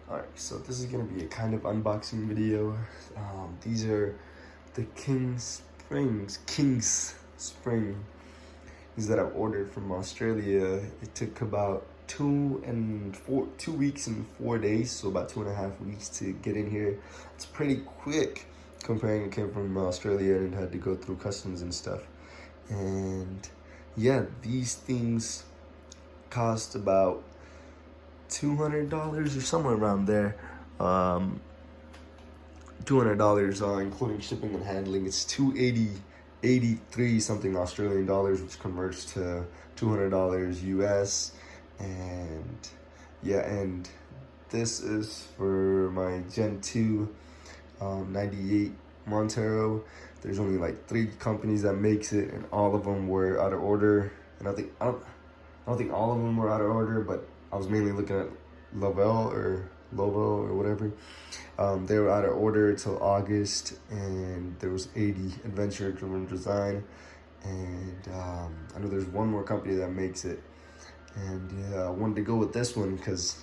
Alright, so this is gonna be a kind of unboxing video. These are the King's Spring. These that I've ordered from Australia. It took about 2 weeks and 4 days, so about 2.5 weeks to get in here. It's pretty quick comparing it came from Australia and it had to go through customs and stuff. And yeah, these things cost about $200 or somewhere around there. $200 including shipping and handling. It's 283 something Australian dollars, which converts to $200 US. And yeah, and this is for my Gen 2 98 Montero. There's only like 3 companies that makes it, and all of them were out of order. And I don't think all of them were out of order, but I was mainly looking at Lovell or whatever. They were out of order until August, and there was 80 adventure-driven design. And I know there's one more company that makes it. And yeah, I wanted to go with this one because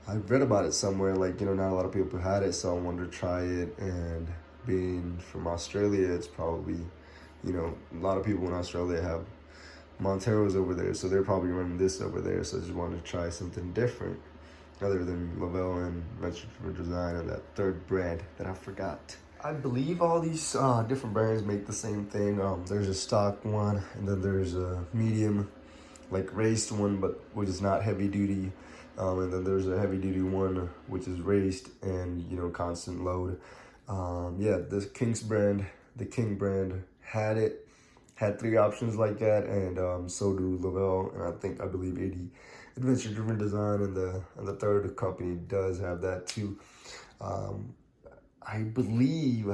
I read about it somewhere, like, you know, not a lot of people had it, so I wanted to try it. And being from Australia, it's probably, you know, a lot of people in Australia have Monteros over there, so they're probably running this over there. So I just wanted to try something different other than Lovell and Venture Design and that third brand that I forgot. I believe all these different brands make the same thing. There's a stock one, and then there's a medium, like raced one, but which is not heavy duty. And then there's a heavy duty one, which is raced and, you know, constant load. Yeah, the King brand had 3 options like that, and so do Lovell, and I believe 80 adventure driven design, and the third company does have that too. I believe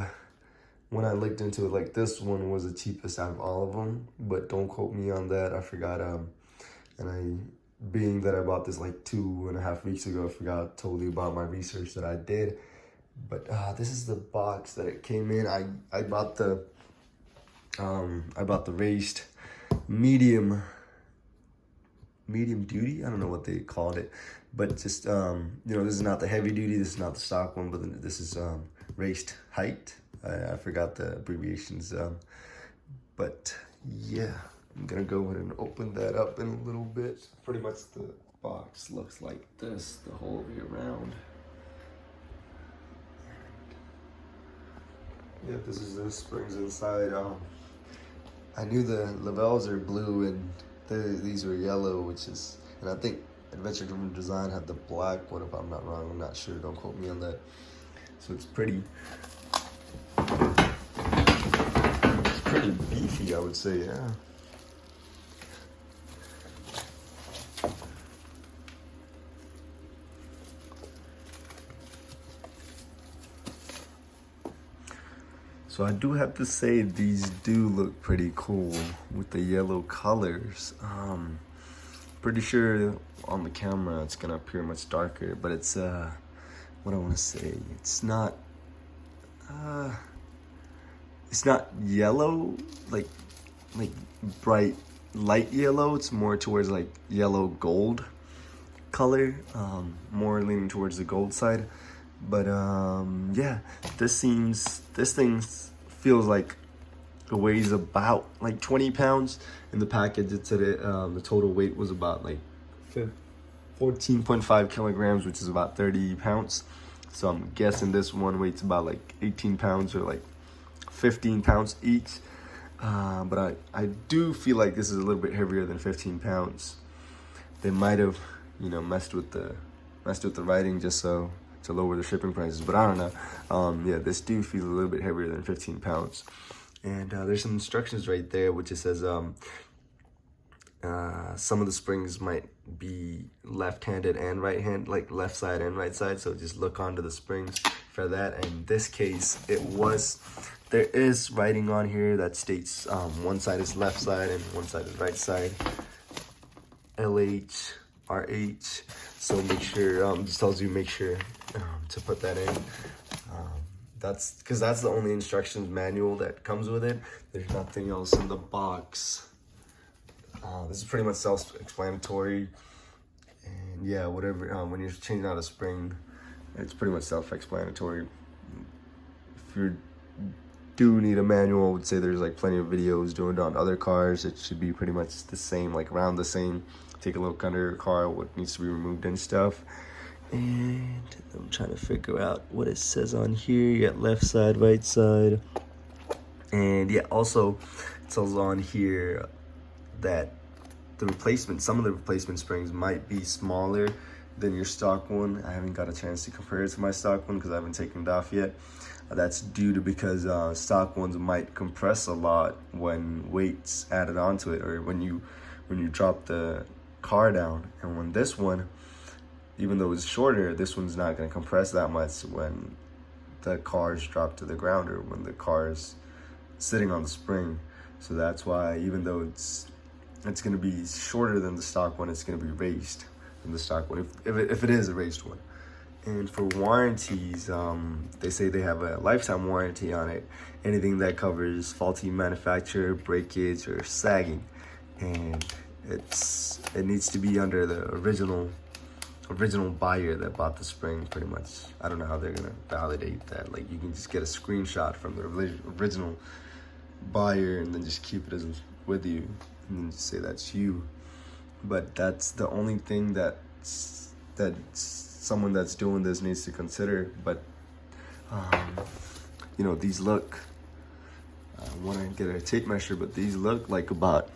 when I looked into it, like, this one was the cheapest out of all of them, but don't quote me on that. I forgot. Being that I bought this like 2.5 weeks ago, I forgot totally about my research that I did. But this is the box that it came in. I bought the raced medium duty. I don't know what they called it, but just you know, this is not the heavy duty. This is not the stock one, but this is raced height. I forgot the abbreviations. But yeah, I'm gonna go ahead and open that up in a little bit. Pretty much the box looks like this the whole way around. Yeah, this is the springs inside. I knew the Lovells are blue and these were yellow, and I think Adventure Driven Design had the black one, if I'm not wrong. I'm not sure, don't quote me on that. So it's pretty beefy, I would say, yeah. So I do have to say, these do look pretty cool with the yellow colors. Pretty sure on the camera it's gonna appear much darker, but it's what I want to say, it's not yellow, like bright light yellow. It's more towards like yellow gold color, more leaning towards the gold side. But yeah, this thing feels like it weighs about like 20 pounds. In the package it said the total weight was about like 14.5 kilograms, which is about 30 pounds. So I'm guessing this one weighs about like 18 pounds or like 15 pounds each. But I do feel like this is a little bit heavier than 15 pounds. They might have, you know, messed with the writing just so to lower the shipping prices, but I don't know. Yeah, this do feel a little bit heavier than 15 pounds. And there's some instructions right there, which it says some of the springs might be left-handed and right-handed, like left side and right side, so just look onto the springs for that. And in this case, there is writing on here that states one side is left side and one side is right side. LH, RH. So make sure, just tells you make sure to put that in. That's because that's the only instructions manual that comes with it. There's nothing else in the box. This is pretty much self-explanatory. And yeah, whatever, when you're changing out a spring, it's pretty much self-explanatory. If you do need a manual, I would say there's like plenty of videos doing it on other cars. It should be pretty much the same, like around the same. Take a look under your car, what needs to be removed and stuff. And I'm trying to figure out what it says on here. You got left side, right side. And yeah, also it tells on here that some of the replacement springs might be smaller than your stock one. I haven't got a chance to compare it to my stock one because I haven't taken it off yet. That's due to because stock ones might compress a lot when weight's added onto it, or when you drop the car down. And when this one, even though it's shorter, this one's not going to compress that much when the car's dropped to the ground or when the car's sitting on the spring. So that's why, even though it's going to be shorter than the stock one, it's going to be raised than the stock one, if it is a raised one. And for warranties, they say they have a lifetime warranty on it. Anything that covers faulty manufacture, breakage, or sagging. And it needs to be under the original buyer that bought the spring, pretty much. I don't know how they're gonna validate that. Like, you can just get a screenshot from the original buyer and then just keep it with you and then just say that's you. But that's the only thing that someone that's doing this needs to consider. But you know, these look, I want to get a tape measure, but these look like about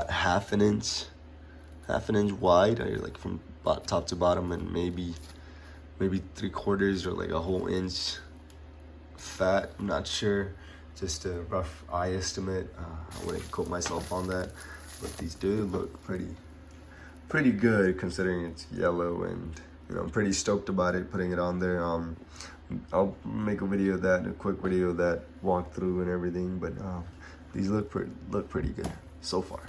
half an inch wide, or like from top to bottom, and maybe 3/4 or like a whole inch fat. I'm not sure, just a rough eye estimate. I wouldn't quote myself on that, but these do look pretty good considering it's yellow. And you know, I'm pretty stoked about it, putting it on there. I'll make a video of that, a quick video of that walkthrough and everything. But these look pretty good so far.